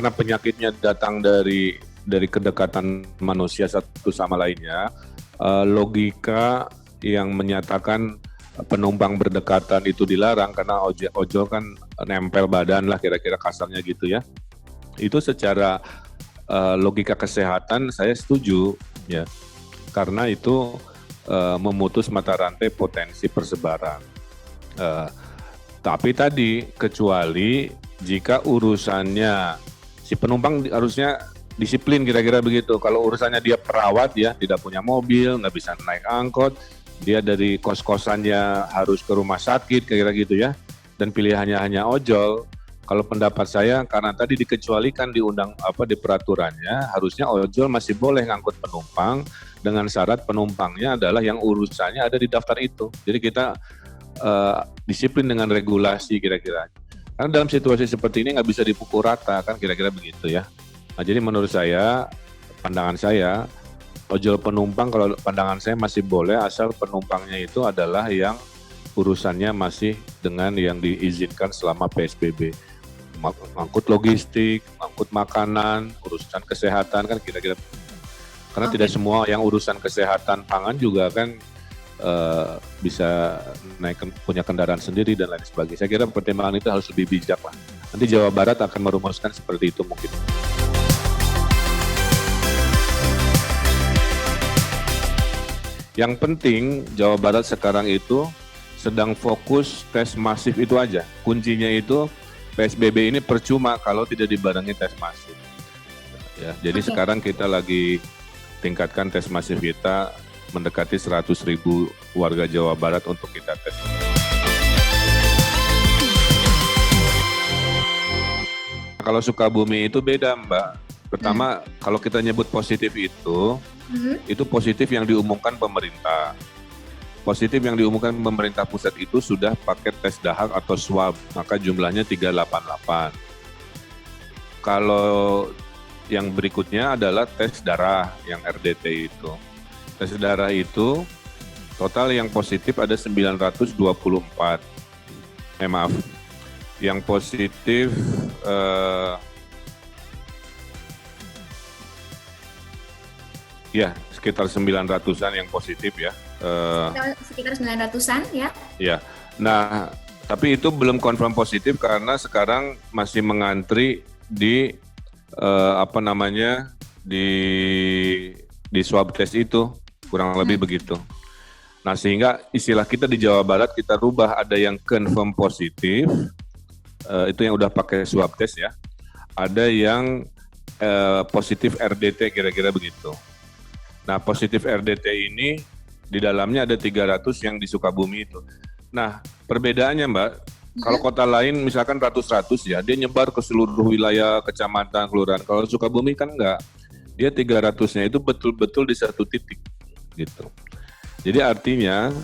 karena penyakitnya datang dari kedekatan manusia satu sama lainnya, logika yang menyatakan penumpang berdekatan itu dilarang karena ojol kan nempel badan lah, kira-kira kasarnya gitu ya. Itu secara logika kesehatan saya setuju ya, karena itu memutus mata rantai potensi persebaran. Tapi tadi kecuali jika urusannya si penumpang harusnya disiplin, kira-kira begitu. Kalau urusannya dia perawat ya, tidak punya mobil, nggak bisa naik angkot, dia dari kos-kosannya harus ke rumah sakit, kira-kira gitu ya, dan pilihannya hanya ojol. Kalau pendapat saya, karena tadi dikecualikan di di peraturannya, harusnya ojol masih boleh ngangkut penumpang dengan syarat penumpangnya adalah yang urusannya ada di daftar itu. Jadi kita disiplin dengan regulasi kira-kira. Karena dalam situasi seperti ini nggak bisa dipukul rata kan, kira-kira begitu ya. Nah, jadi menurut saya, pandangan saya, ojol penumpang kalau pandangan saya masih boleh asal penumpangnya itu adalah yang urusannya masih dengan yang diizinkan selama PSBB. Angkut logistik, angkut makanan, urusan kesehatan kan kira-kira. Karena tidak semua yang urusan kesehatan pangan juga kan bisa punya kendaraan sendiri dan lain sebagainya. Saya kira pertimbangan itu harus lebih bijak lah. Nanti Jawa Barat akan merumuskan seperti itu mungkin. Yang penting Jawa Barat sekarang itu sedang fokus tes masif itu aja. Kuncinya itu PSBB ini percuma kalau tidak dibarengi tes masif. Ya, jadi sekarang kita lagi tingkatkan tes masif kita mendekati 100.000 warga Jawa Barat untuk kita tes. Kalau Sukabumi itu beda, Mbak. Pertama, kalau kita nyebut positif itu positif yang diumumkan pemerintah. Positif yang diumumkan pemerintah pusat itu sudah pakai tes dahak atau swab, maka jumlahnya 388. Kalau yang berikutnya adalah tes darah yang RDT itu. Tes darah itu total yang positif ada 924. Maaf, yang positif ya sekitar 900-an yang positif ya. Sekitar 900-an ya. Ya, nah tapi itu belum confirm positif karena sekarang masih mengantri di di swab test itu, kurang lebih begitu. Nah sehingga istilah kita di Jawa Barat kita rubah, ada yang confirm positif, itu yang udah pakai swab test ya, ada yang positif RDT kira-kira begitu. Nah positif RDT ini di dalamnya ada 300 yang di Sukabumi itu. Nah perbedaannya Mbak, kalau kota lain misalkan ratus-ratus ya, dia nyebar ke seluruh wilayah, kecamatan, kelurahan. Kalau Sukabumi kan enggak, dia 300-nya itu betul-betul di satu titik gitu. Jadi artinya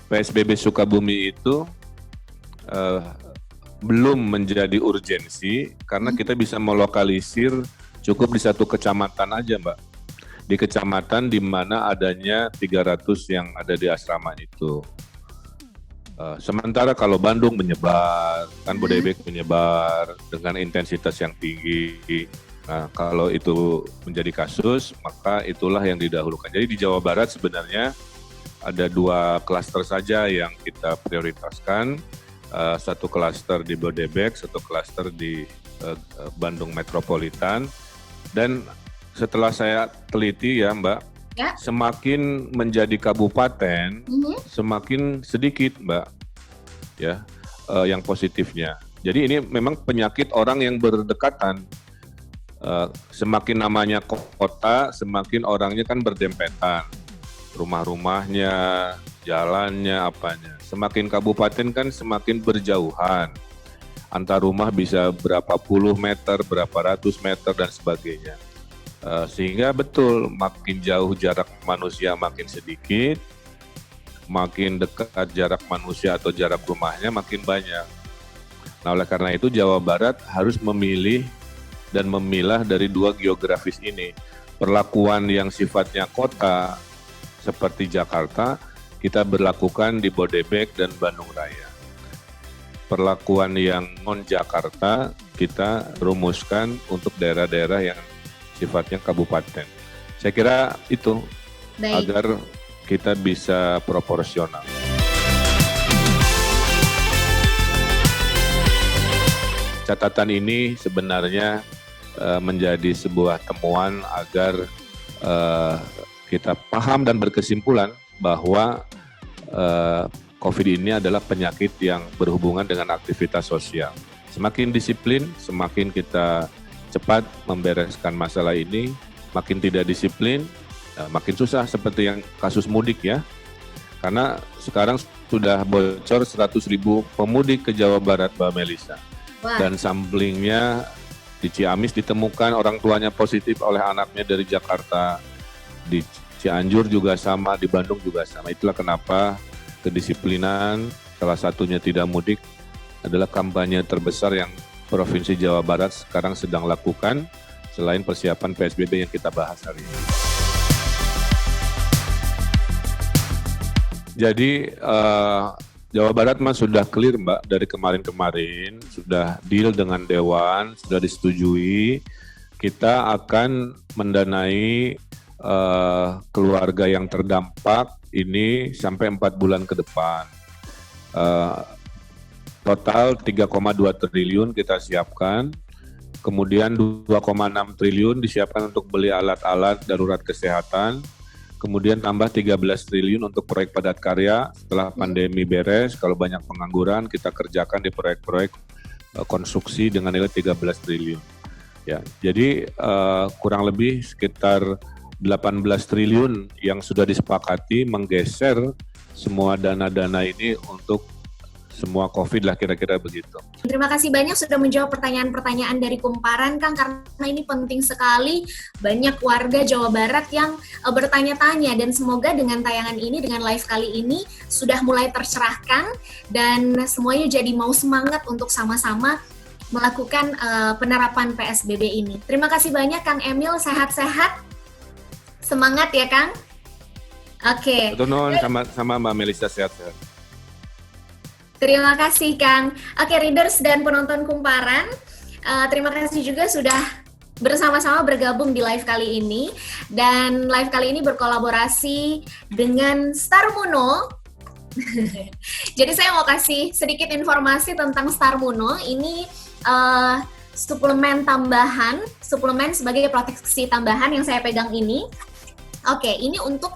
PSBB Sukabumi itu belum menjadi urgensi karena kita bisa melokalisir cukup di satu kecamatan aja Mbak. Di kecamatan di mana adanya 300 yang ada di asrama itu. Sementara kalau Bandung menyebar, kan Bodebek menyebar dengan intensitas yang tinggi. Nah, kalau itu menjadi kasus, maka itulah yang didahulukan. Jadi di Jawa Barat sebenarnya ada 2 klaster saja yang kita prioritaskan. Satu klaster di Bodebek, satu klaster di Bandung Metropolitan. Dan setelah saya teliti ya Mbak, ya, semakin menjadi kabupaten, semakin sedikit Mbak, ya, yang positifnya. Jadi ini memang penyakit orang yang berdekatan. Semakin namanya kota, semakin orangnya kan berdempetan. Rumah-rumahnya, jalannya, apanya. Semakin kabupaten kan semakin berjauhan. Antar rumah bisa berapa puluh meter, berapa ratus meter, dan sebagainya. Sehingga betul makin jauh jarak manusia makin sedikit, makin dekat jarak manusia atau jarak rumahnya makin banyak. Nah oleh karena itu Jawa Barat harus memilih dan memilah dari 2 geografis ini. Perlakuan yang sifatnya kota seperti Jakarta kita berlakukan di Bodebek dan Bandung Raya. Perlakuan yang non-Jakarta kita rumuskan untuk daerah-daerah yang sifatnya kabupaten. Saya kira itu agar kita bisa proporsional. Catatan ini sebenarnya menjadi sebuah temuan agar kita paham dan berkesimpulan bahwa COVID ini adalah penyakit yang berhubungan dengan aktivitas sosial. Semakin disiplin, semakin kita cepat membereskan masalah ini. Makin tidak disiplin, makin susah seperti yang kasus mudik ya. Karena sekarang sudah bocor 100.000 pemudik ke Jawa Barat, Mbak Melisa. Wah. Dan samplingnya di Ciamis ditemukan orang tuanya positif oleh anaknya dari Jakarta. Di Cianjur juga sama, di Bandung juga sama. Itulah kenapa kedisiplinan, salah satunya tidak mudik, adalah kampanye terbesar yang Provinsi Jawa Barat sekarang sedang lakukan selain persiapan PSBB yang kita bahas hari ini. Jadi Jawa Barat mah sudah clear Mbak, dari kemarin-kemarin sudah deal dengan Dewan, sudah disetujui. Kita akan mendanai keluarga yang terdampak ini sampai 4 bulan ke depan. Total 3,2 triliun kita siapkan, kemudian 2,6 triliun disiapkan untuk beli alat-alat darurat kesehatan, kemudian tambah 13 triliun untuk proyek padat karya setelah pandemi beres. Kalau banyak pengangguran, kita kerjakan di proyek-proyek konstruksi dengan nilai 13 triliun. Ya, jadi kurang lebih sekitar 18 triliun yang sudah disepakati menggeser semua dana-dana ini untuk semua COVID lah, kira-kira begitu. Terima kasih banyak sudah menjawab pertanyaan-pertanyaan dari Kumparan, Kang, karena ini penting sekali. Banyak warga Jawa Barat yang bertanya-tanya, dan semoga dengan tayangan ini, dengan live kali ini, sudah mulai tercerahkan dan semuanya jadi mau semangat untuk sama-sama melakukan penerapan PSBB ini. Terima kasih banyak Kang Emil, sehat-sehat. Semangat ya Kang. Oke. Betul, sama Mbak Melisa, sehat-sehat. Terima kasih Kang. Oke, readers dan penonton Kumparan, terima kasih juga sudah bersama-sama bergabung di live kali ini. Dan live kali ini berkolaborasi dengan Starmuno. Jadi saya mau kasih sedikit informasi tentang Starmuno. Ini suplemen tambahan, suplemen sebagai proteksi tambahan yang saya pegang ini. Oke, ini untuk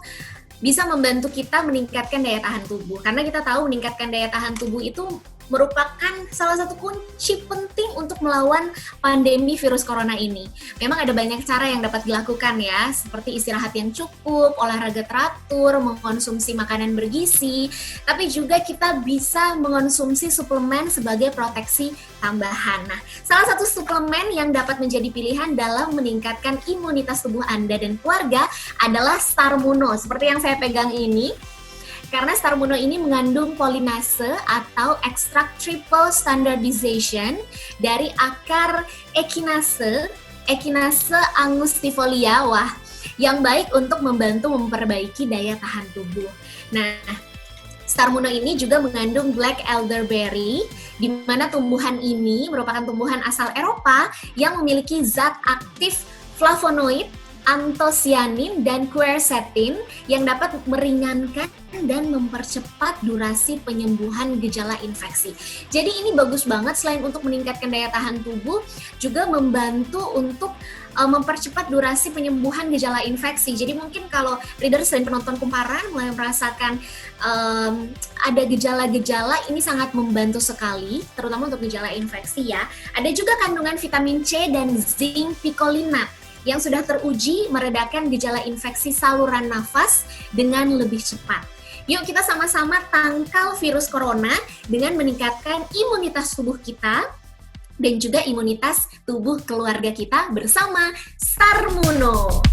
bisa membantu kita meningkatkan daya tahan tubuh. Karena kita tahu meningkatkan daya tahan tubuh itu merupakan salah satu kunci penting untuk melawan pandemi virus corona ini. Memang ada banyak cara yang dapat dilakukan ya, seperti istirahat yang cukup, olahraga teratur, mengkonsumsi makanan bergizi, tapi juga kita bisa mengonsumsi suplemen sebagai proteksi tambahan. Nah, salah satu suplemen yang dapat menjadi pilihan dalam meningkatkan imunitas tubuh Anda dan keluarga adalah Starmuno, seperti yang saya pegang ini. Karena Starmuno ini mengandung polinase atau ekstrak triple standardization dari akar Echinacea angustifolia, yang baik untuk membantu memperbaiki daya tahan tubuh. Nah, Starmuno ini juga mengandung black elderberry, di mana tumbuhan ini merupakan tumbuhan asal Eropa yang memiliki zat aktif flavonoid, antosianin, dan quercetin yang dapat meringankan dan mempercepat durasi penyembuhan gejala infeksi. Jadi ini bagus banget, selain untuk meningkatkan daya tahan tubuh, juga membantu untuk mempercepat durasi penyembuhan gejala infeksi. Jadi mungkin kalau readers dan penonton Kumparan mulai merasakan ada gejala-gejala, ini sangat membantu sekali, terutama untuk gejala infeksi ya. Ada juga kandungan vitamin C dan zinc picolinat yang sudah teruji meredakan gejala infeksi saluran nafas dengan lebih cepat. Yuk kita sama-sama tangkal virus corona dengan meningkatkan imunitas tubuh kita dan juga imunitas tubuh keluarga kita bersama Starmuno.